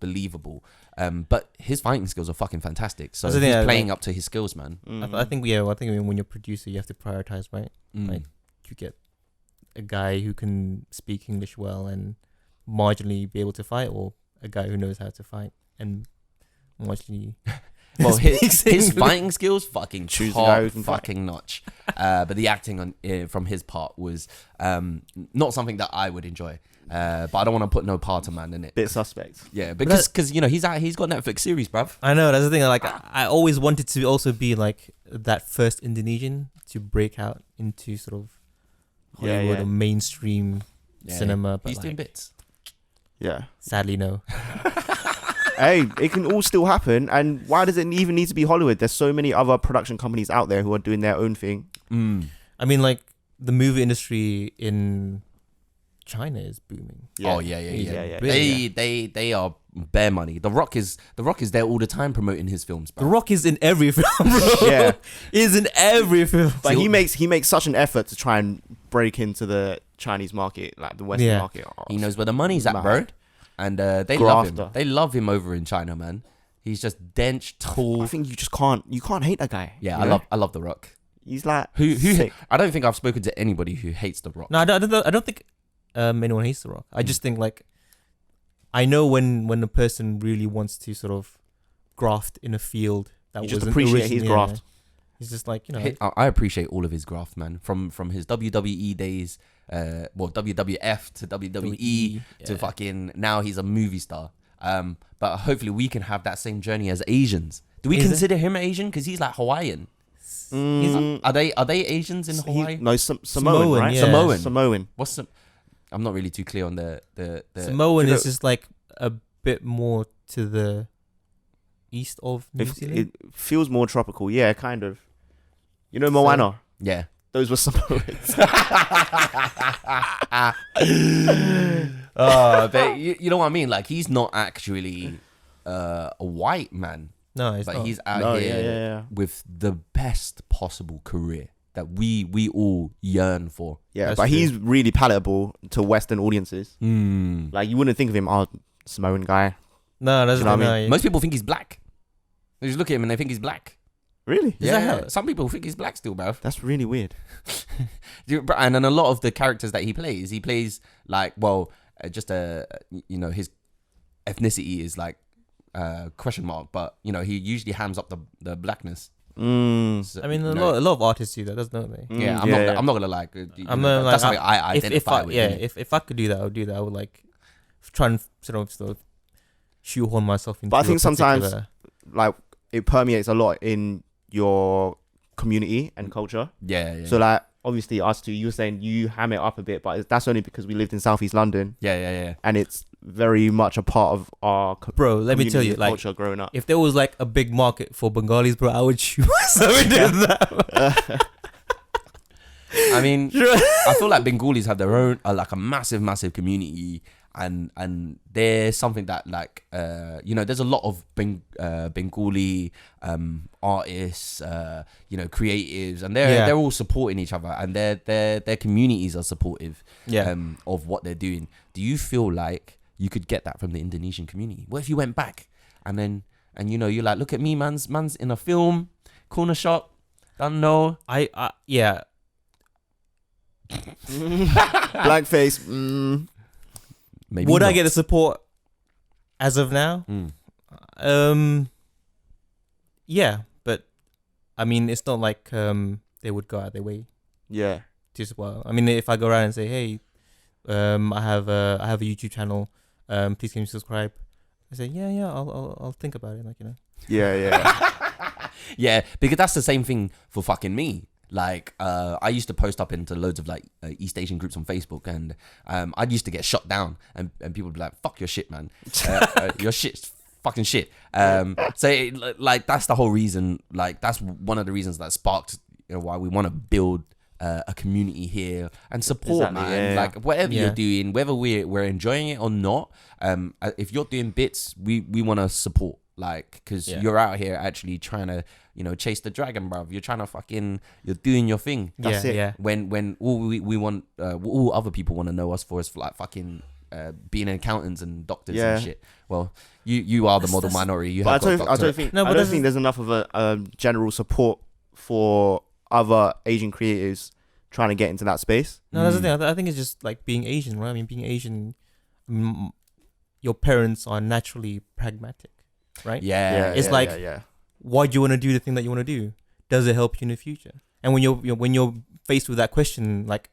believable. But his fighting skills are fucking fantastic. So That's the he's thing, playing up to his skills, man. I think when you're a producer, you have to prioritize, right? Like, you get a guy who can speak English well and marginally be able to fight, or a guy who knows how to fight and marginally. Well, his English. fighting skills fucking Choose the guy who top can fight. fucking notch. But the acting from his part was not something that I would enjoy. But I don't want to put no part of man in it. Bit suspect. Yeah, because you know he's got Netflix series, bruv. I know, that's the thing. Like, I always wanted to also be like that first Indonesian to break out into sort of Hollywood or mainstream cinema. But He's doing like, bits. Yeah. sadly, no. Hey, it can all still happen. And why does it even need to be Hollywood? There's so many other production companies out there who are doing their own thing. I mean, like, the movie industry in China is booming. Oh yeah. Yeah. They are bare money. The Rock is there all the time promoting his films, The bro. Rock is in every film, bro. Yeah. Is in every film. But he makes such an effort to try and break into the Chinese market, like the Western market. Oh, He knows where the money's at, mad. bro. And they love him. Grafter. They love him over in China, man. He's just dench, tall. I think you can't hate that guy. Yeah, you know? I love The Rock. He's like Who sick. I don't think I've spoken to anybody who hates The Rock. No, I don't think anyone hates The Rock. I just think like I know when a person really wants to sort of graft in a field that You just wasn't appreciate origin- his yeah. graft. He's just like, you know, I appreciate all of his graft, man. From his WWE days, WWF to WWE to yeah. fucking now he's a movie star. But hopefully we can have that same journey as Asians. Do we Is it? consider him Asian? Because he's like Hawaiian. Are they Asians in Hawaii? No, Samoan, Samoan, right? yeah. Samoan. What's some? I'm not really too clear on the Samoan you know- is just like a bit more to the east of New Zealand. It feels more tropical. Yeah, kind of. You know Moana? yeah. Those were Samoans. But you know what I mean? Like he's not actually a white man, No, it's but not. he's out No, here yeah. with the best possible career that we all yearn for. Yeah, That's but true. he's really palatable to Western audiences. Mm. Like you wouldn't think of him, Samoan guy. No, that's You know what I no, Most people think he's black. They just look at him and they think he's black. Really? Is that how- Some people think he's black still, bruv. That's really weird. And then a lot of the characters that he plays like, well, just his ethnicity is like question mark, but you know he usually hams up the blackness. So, I mean, you a know, lot of artists do that, don't they? Yeah, I'm not gonna like. I'm not like that's something I identify with. innit? if I could do that, I would do that. I would like try and sort of shoehorn myself into. But I think a sometimes- particular- Like it permeates a lot in your community and culture. Yeah. So like obviously us two, you were saying you ham it up a bit, but that's only because we lived in Southeast London yeah. and it's very much a part of our bro, let me tell community you, and like culture growing up. if there was like a big market for Bengalis, bro, I would shoot myself into that. I mean, I feel like Bengalis have their own like a massive community, and there's something that like there's a lot of Bengali artists, creatives, and they're all supporting each other, and their communities are supportive of what they're doing. Do you feel like you could get that from the Indonesian community? What if you went back and you're like, look at me, man's in a film, corner shop, don't know. Yeah. Blackface. Maybe Would I not. get the support as of now? Yeah, but I mean, it's not like they would go out their way Yeah. to support. I mean, if I go around and say, hey, I have a YouTube channel, please can you subscribe? I say, yeah, I'll think about it, like, you know. Yeah. Yeah, because that's the same thing for fucking me. Like, I used to post up into loads of like East Asian groups on Facebook, and I used to get shut down, and people would be like, "Fuck your shit, man. Your shit's fucking shit." Like that's the whole reason. Like that's one of the reasons that sparked why we want to build a community here and support, Exactly, man. yeah. Like whatever Yeah. you're doing, whether we're enjoying it or not, if you're doing bits, we want to support. Like, because you're out here actually trying to, chase the dragon, bruv. You're trying to you're doing your thing. That's it. Yeah. When all we want, all other people want to know us for is for like fucking being accountants and doctors and shit. Well, you are the model minority. You have But I got a don't doctorate. think No, but I don't this think is- there's enough of a general support for other Asian creators trying to get into that space. No, that's the thing. I think it's just like being Asian, right? I mean, being Asian, your parents are naturally pragmatic, right? Yeah, It's like- yeah. Why do you want to do the thing that you want to do? Does it help you in the future? And when you're faced with that question, like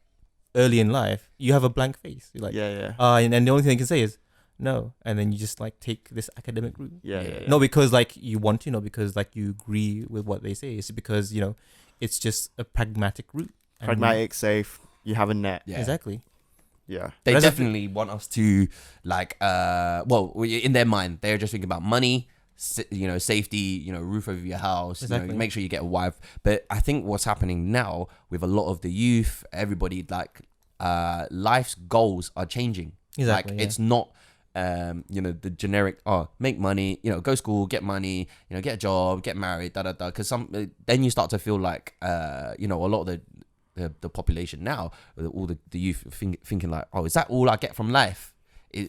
early in life, you have a blank face. You're like, yeah. and the only thing you can say is no, and then you just like take this academic route. Yeah. Not because like you want to, not because like you agree with what they say. It's because it's just a pragmatic route. And- Pragmatic, safe. You have a net. yeah. Exactly. Yeah. They But that's the definitely want us to in their mind, they're just thinking about money, safety, roof over your house, Exactly. make sure you get a wife. But I think what's happening now with a lot of the youth, everybody like life's goals are changing. Exactly, Like yeah. it's not the generic make money, go to school, get money, get a job, get married, because then you start to feel like a lot of the population now, all the youth thinking like, oh, is that all I get from life?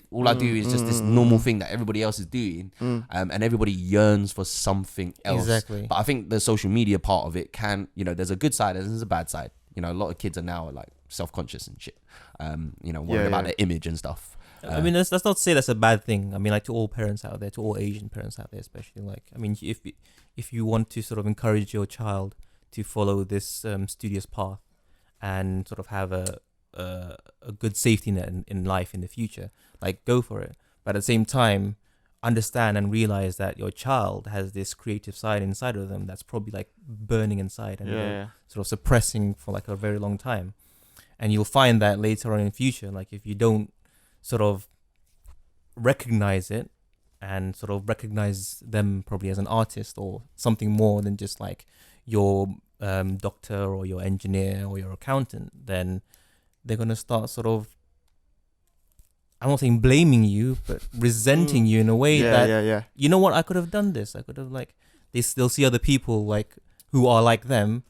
All I do is just this normal thing that everybody else is doing, and everybody yearns for something else. Exactly. But I think the social media part of it there's a good side and there's a bad side. A lot of kids are now like self-conscious and shit, worried about their image and stuff. I mean, let's not say that's a bad thing. I mean, like, to all parents out there, to all Asian parents out there, especially, like, I mean, if you want to sort of encourage your child to follow this studious path and sort of have a good safety net in life in the future, like, go for it. But at the same time, understand and realize that your child has this creative side inside of them that's probably like burning inside and sort of suppressing for like a very long time. And you'll find that later on in the future, like, if you don't sort of recognize it and sort of recognize them probably as an artist or something more than just like your doctor or your engineer or your accountant, then they're going to start sort of, I'm not saying blaming you, but resenting you in a way that, you know what, I could have done this. I could have, like, they'll see other people like who are like them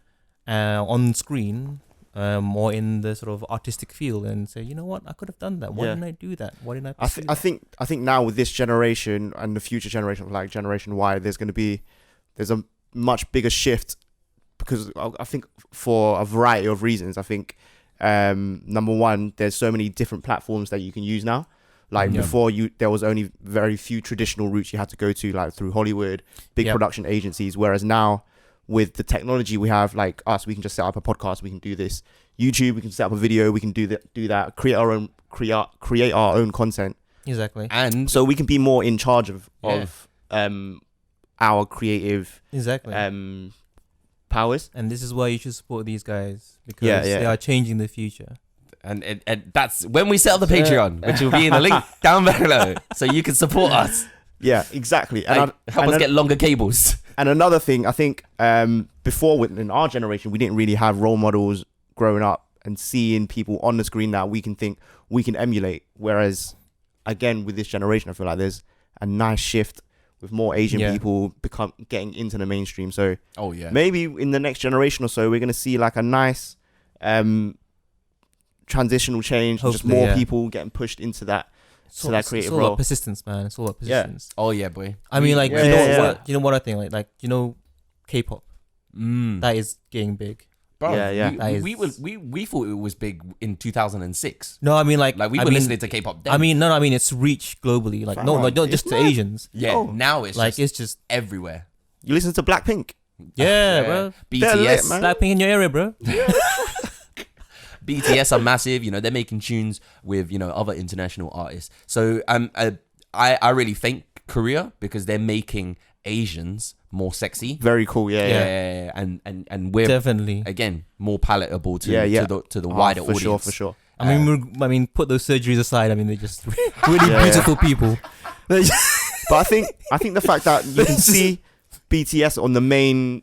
on screen or in the sort of artistic field and say, you know what, I could have done that. Why didn't I do that? Why didn't I pursue that? I think now with this generation and the future generation, like Generation Y, there's a much bigger shift, because I think for a variety of reasons. I think number one, there's so many different platforms that you can use now. Like before, there was only very few traditional routes you had to go to, like through Hollywood, big production agencies. Whereas now, with the technology we have, like us, we can just set up a podcast. We can do this. YouTube, we can set up a video. We can do that. Create our own content. Exactly. And so we can be more in charge of our creative powers. And this is why you should support these guys, because they are changing the future. And that's when we set up the Patreon, which will be in the link down below, so you can support us. Yeah, exactly. And help us get longer cables. And another thing, I think before in our generation, we didn't really have role models growing up and seeing people on the screen that we can think we can emulate. Whereas, again, with this generation, I feel like there's a nice shift with more Asian people getting into the mainstream. So maybe in the next generation or so, we're going to see like a nice transitional change. Hopefully, just more people getting pushed into that. So that creative role. It's all about persistence, man. It's all about persistence. Oh yeah, boy. I mean, like, you know what I think? Like, K-pop. That is getting big. Bro, we thought it was big in 2006. No, I mean, like we were listening to K-pop then. I mean, it's reached globally. Like, not just to Asians. Yeah, now it's like, it's just everywhere. You listen to Blackpink. Yeah, bro. BTS. Blackpink in your area, bro. BTS are massive, they're making tunes with, other international artists. So I really thank Korea, because they're making Asians more sexy. Very cool, and we're definitely, again, more palatable to the wider audience. For sure. I mean, put those surgeries aside. I mean, they're just really beautiful people. But I think the fact that you can see BTS on the main,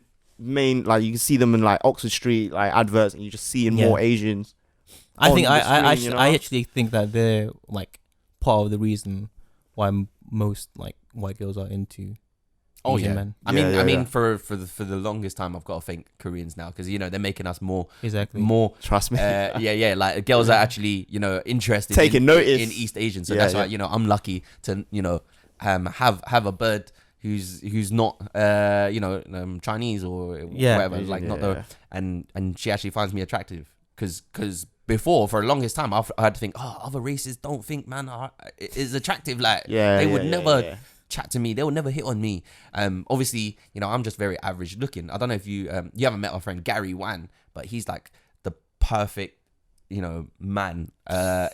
like, you can see them in like Oxford Street like adverts, and you just seeing more Asians. I actually think that they're like part of the reason why most like white girls are into Asian men. I mean, for the longest time, I've got to thank Koreans now, because they're making us more trust me. Like girls are actually interested taking notice in East Asians. So that's why I'm lucky to have a bird who's not Chinese or whatever, like not the and she actually finds me attractive, because before, for the longest time, I had to think, other races don't think man is attractive, like they would never chat to me, they would never hit on me. Obviously, I'm just very average looking. I don't know if you haven't met our friend Gary Wan, but he's like the perfect man.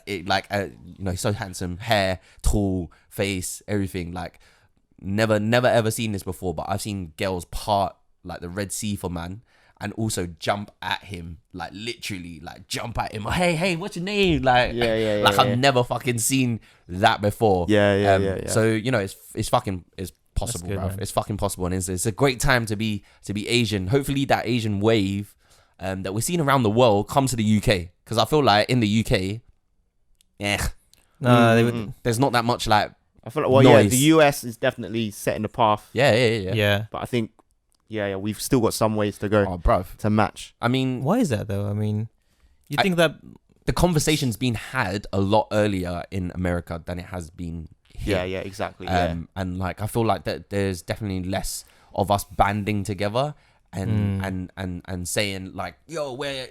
He's so handsome, hair, tall, face, everything. Like, never ever seen this before, but I've seen girls part like the Red Sea for man, and also jump at him, like literally, like jump at him. Hey, what's your name? Like, I've never fucking seen that before. So it's possible, good, bro. man. It's fucking possible, and it's a great time to be Asian. Hopefully, that Asian wave that we're seeing around the world come to the UK, Because I feel like in the UK, No, they would. there's not that much like. I feel like, Noise. the US is definitely setting the path, Yeah. but I think, we've still got some ways to go Oh, bruv. to match. I mean, Why is that though? I mean, you think that? the conversation's been had a lot earlier in America than it has been here. Yeah, exactly. And like I feel like that there's definitely less of us banding together and saying like, yo, we're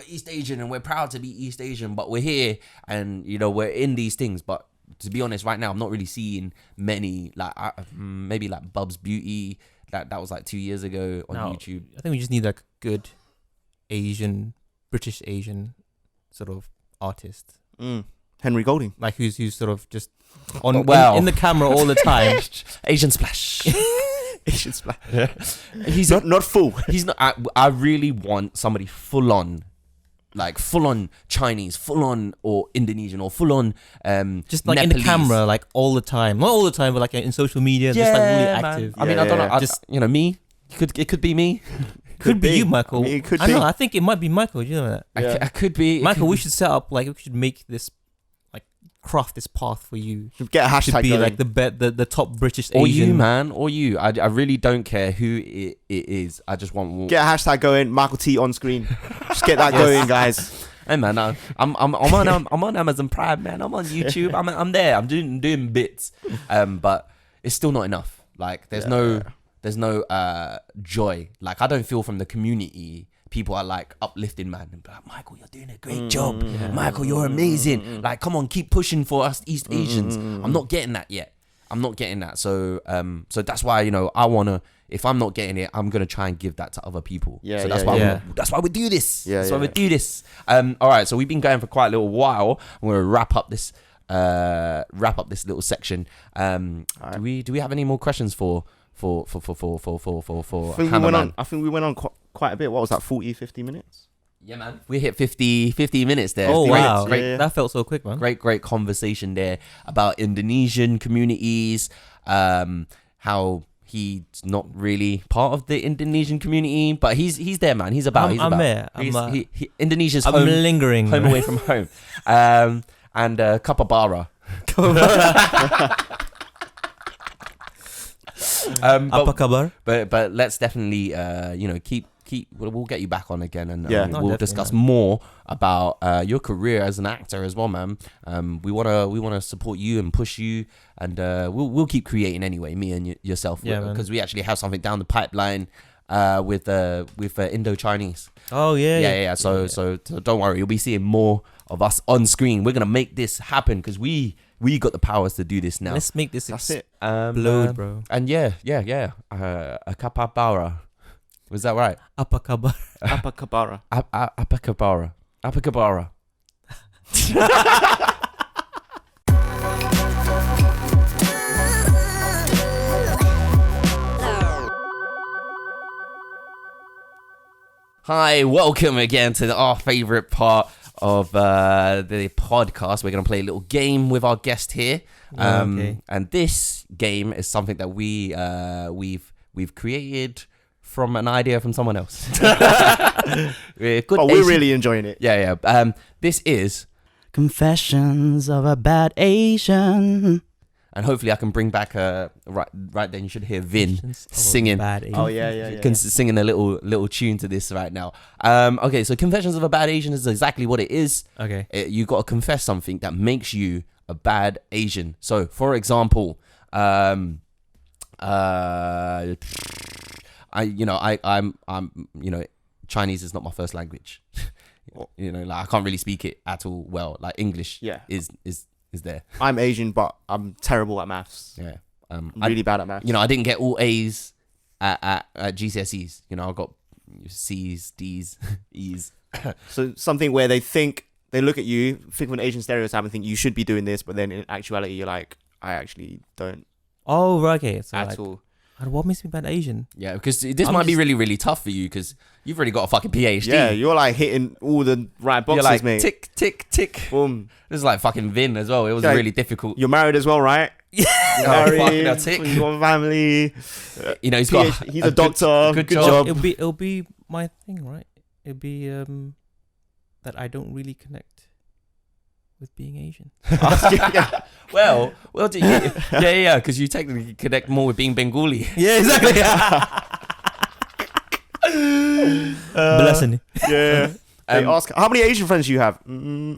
East Asian and we're proud to be East Asian, but we're here and we're in these things. But to be honest, right now I'm not really seeing many, like maybe like Bub's Beauty, that was like 2 years ago on YouTube. I think we just need like a good British Asian sort of artist, Henry Golding, like who's sort of just on in the camera all the time. Asian splash. Asian splash. He's not full. He's not. I really want somebody full on Chinese, full on or Indonesian or full on just like Nepalese. in the camera, like all the time. Not all the time, but like in social media, just like really active. I mean, I don't know. Just me. It could be me. Could be you, Michael. I mean, it could I be. know. I think it might be Michael. Do you know that? Yeah. I could be Michael, we should set up, like, we should make this, like, craft this path for you. Get a Should hashtag be going. like the top British or Asian. you, man, or you. I really don't care who it is. I just want. Get a hashtag going. Michael T on screen. Just get that going, guys. Hey man, I'm on Amazon Prime, man. I'm on YouTube. I'm there. I'm doing bits, but it's still not enough. Like there's no joy. Like I don't feel from the community. People are like uplifting, man, and be like, Michael, you're doing a great job. Michael, you're amazing. Like, come on, keep pushing for us East Asians. I'm not getting that yet. I'm not getting that. So that's why I wanna. If I'm not getting it, I'm gonna try and give that to other people. Yeah, So that's why we do this. Yeah, that's why we do this. All right. So we've been going for quite a little while. I'm gonna wrap up this little section. Right. Do we have any more questions for I think we went on quite a bit. What was that? 40, 50 minutes? Yeah, man. We hit 50 minutes there. Oh, Great, wow. Great, Yeah. That felt so quick, man. great conversation there about Indonesian communities, how he's not really part of the Indonesian community, but he's there, man. He's about. I'm there. Indonesia's I'm home lingering. home away from home. And Kapabara. Apa kabar? But let's definitely keep we'll get you back on again and Yeah. we'll discuss more about your career as an actor as well, man. We wanna support you and push you, and we'll keep creating anyway, me and yourself, because we actually have something down the pipeline with Indo Chinese. Oh yeah. So don't worry, you'll be seeing more of us on screen. We're gonna make this happen because we got the powers to do this now. Let's make this That's it. explode, bro. And a kapabara. Was that right? Apa kabar? Apakabara. Apakabara. Apakabara. Hi, welcome again to our favorite part of the podcast. We're going to play a little game with our guest here. Okay. And this game is something that we've created from an idea from someone else. We're really enjoying it. Yeah. This is Confessions of a Bad Asian. and hopefully I can bring back right then you should hear Vin singing. Oh yeah. Singing a little tune to this right now. Okay, so Confessions of a Bad Asian is exactly what it is. Okay. You got to confess something that makes you a bad Asian. So, for example, I'm Chinese is not my first language. I can't really speak it at all well. Like English is there. I'm Asian, but I'm terrible at maths. Yeah. I'm really bad at maths. I didn't get all A's at GCSEs. I got C's, D's, E's. So something where they look at you, think of an Asian stereotype and think you should be doing this, but then in actuality you're like, I actually don't Oh, right, okay. So at all. What makes me bad Asian? Yeah, because this might be really, really tough for you because you've already got a fucking PhD. Yeah, you're like hitting all the right boxes, you're like, mate. tick, tick, tick. Boom. This is like fucking Vin as well. It was Yeah. really difficult. You're married as well, right? Fucking hell, tick. You got a family. He's got He's a doctor. good Good job. job. It'll be my thing, right? It'll be that I don't really connect with being Asian. Well, because you technically connect more with being Bengali. Yeah, exactly. Blessing. Yeah. They ask, how many Asian friends do you have?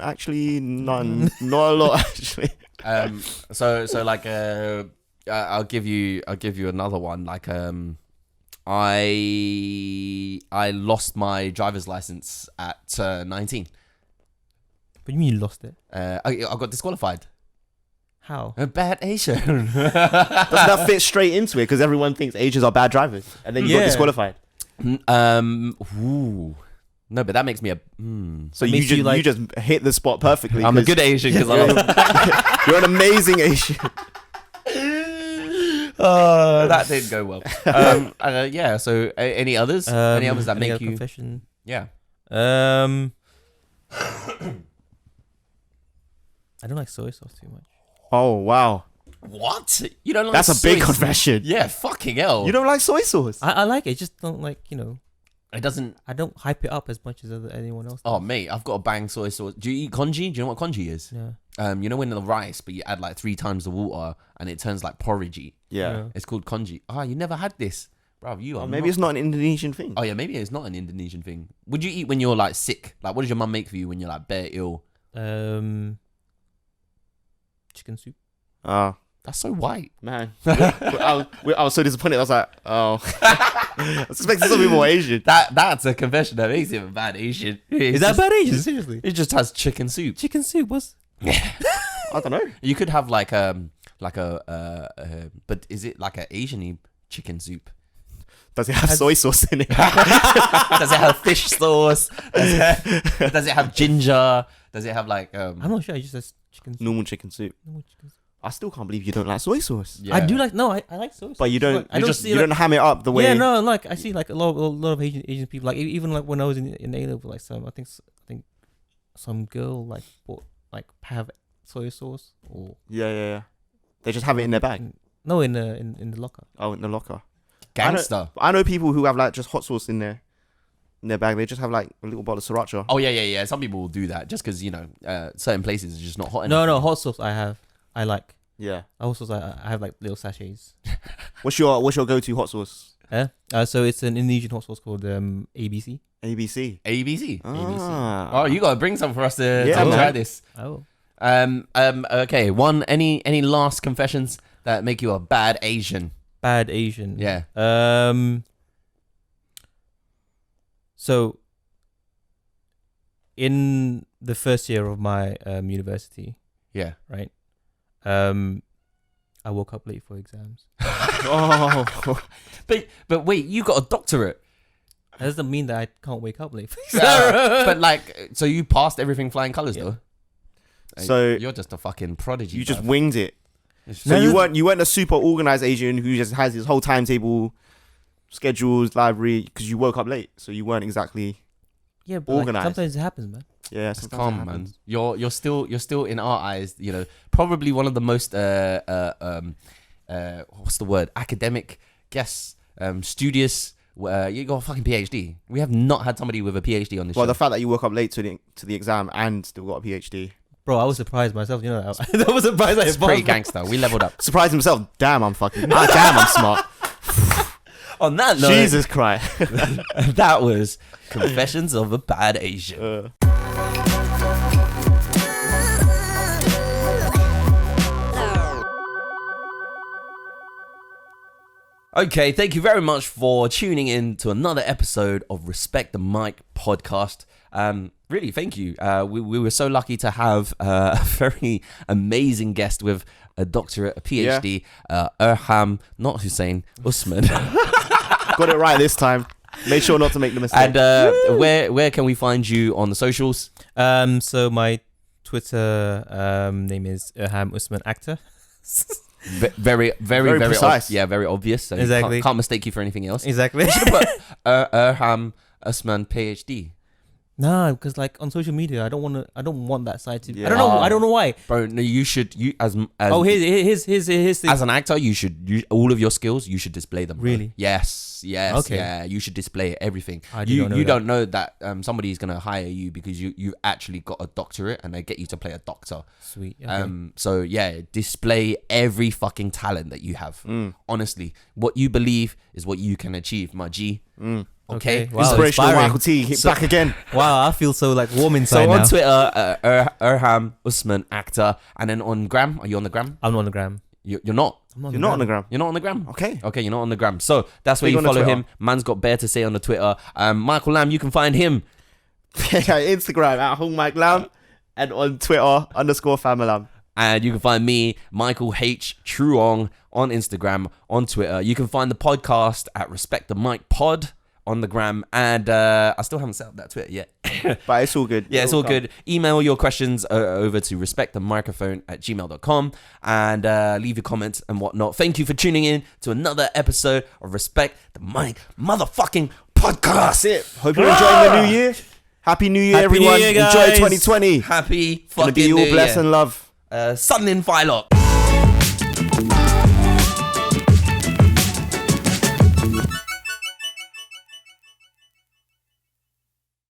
Actually, none. Not a lot, actually. So like, I'll give you another one. Like, I lost my driver's license at 19. But you mean you lost it? I got disqualified. How? A bad Asian. Doesn't that fit straight into it? Because everyone thinks Asians are bad drivers. And then you got disqualified. Ooh. No, but that makes me a. So you just hit the spot perfectly. I'm a good Asian because you're an amazing Asian. That didn't go well. Yeah. So any others? Any others that make you? Confession. Yeah. I don't like soy sauce too much. Oh wow, What? You don't like? that's a big soy- confession. Yeah. Fucking hell. You don't like soy sauce? I like it. Just don't like It doesn't. I don't hype it up as much as anyone else. Oh mate, I've got a bang soy sauce. Do you eat congee? Do you know what congee is? Yeah. You know when the rice, but you add like 3 times the water and it turns like porridgey. Yeah. It's called congee. You never had this, bro. You are. Maybe it's not an Indonesian thing. Oh yeah, maybe it's not an Indonesian thing. Would you eat when you're like sick? Like, what does your mum make for you when you're like bare ill? Chicken soup. That's so white. Man, I was so disappointed. I was like, oh, I was expecting something more Asian. That's a confession that makes him a bad Asian. Is that bad Asian? Seriously? It just has chicken soup. Chicken soup was. I don't know. You could have like a but is it like an Asian-y chicken soup? Does it have soy sauce in it? Does it have fish sauce? Does it have ginger? Does it have like I'm not sure. I just said chicken soup. Normal chicken soup. Normal chicken soup. I still can't believe you don't like soy sauce. Yeah. I do like. No, I like soy sauce. But you don't. I don't see you don't ham it up the way. Yeah, no, like I see like a lot of Asian people. Like even like when I was in A level, like I think some girl like bought like have soy sauce or Yeah. They just have it in their bag. No, in the locker. Oh, in the locker. Gangster. I know people who have like just hot sauce in their bag. They just have like a little bottle of sriracha. Oh yeah. Some people will do that just because certain places are just not hot enough. No, hot sauce I like. Yeah. Also, I have like little sachets. What's your go-to hot sauce? So it's an Indonesian hot sauce called ABC. ABC. ABC. Ah. Oh, you gotta bring some for us to Yeah, try man. this. Oh. Okay. Any last confessions that make you a bad Asian? Bad Asian. Yeah. So in the first year of my university, Yeah. right? I woke up late for exams. Oh. But wait, you got a doctorate. That doesn't mean that I can't wake up late for But like, so you passed everything flying colors Yeah. though. So you're just a fucking prodigy. you just bruv. winged it. So No. you weren't a super organized Asian who just has his whole timetable, schedules, library because you woke up late. So you weren't exactly. Yeah, but Organized. sometimes it happens, man. Yeah. It's sometimes calm, it man. happens. You're still in our eyes, probably one of the most what's the word? Academic guests, studious. You got a fucking PhD. We have not had somebody with a PhD on this Well, show. the fact that you woke up late to the exam and still got a PhD. Bro, I was surprised myself. You know, I was surprised I It's pretty gangster. We leveled up. Surprised himself. Damn, I'm damn, I'm smart. On that note, Jesus Christ. that was Confessions of a Bad Asian. Okay, thank you very much for tuning in to another episode of Respect the Mic podcast. Really, thank you. We were so lucky to have a very amazing guest with a doctorate, a PhD, Irham, not Hussein, Usman. Got it right this time. Made sure not to make the mistake. And where can we find you on the socials? So my Twitter name is Irham Usman Actor. Very precise. very obvious. So Exactly. can't mistake you for anything else. Exactly. You should have put Irham Usman PhD. Nah, because like on social media, I don't want that side to. Yeah. I don't know. I don't know why. Bro, no, you should. You as Oh, here's thing. as an actor, you should all of your skills. You should display them. Bro. Really? Yes. Okay. Yeah. You should display everything. I do You not know you that. don't know that Mm. somebody is gonna hire you because you actually got a doctorate and they get you to play a doctor. Sweet. Okay. So yeah, display every fucking talent that you have. Mm. Honestly, what you believe is what you can achieve, my G. Okay. Wow, Inspirational inspiring. Michael T. Hit back again. Wow, I feel so like warm inside So on now. Twitter, Irham Usman, actor, and then on Gram, are you on the Gram? I'm on the gram. You're not. You're not on the gram. You're not on the Gram. Okay. Okay, you're not on the Gram. So that's where Big you on the follow Twitter. him. Man's got bare to say on the Twitter. Michael Lamb, you can find him. Instagram at Hung Mike Lam and on Twitter _Famalam. And you can find me, Michael H. Truong, on Instagram, on Twitter. You can find the podcast at Respect the Mic Pod on the Gram. And I still haven't set up that Twitter yet. But it's all good. Yeah, it's all good. Email your questions over to respectthemicrophone@gmail.com and leave your comments and whatnot. Thank you for tuning in to another episode of Respect the Mic motherfucking podcast. That's it. Hope you're enjoying the new year. Happy New Year, Happy everyone. New Year, Enjoy guys. 2020. Happy Gonna fucking be all New blessed Year. and love. Sun in Filock.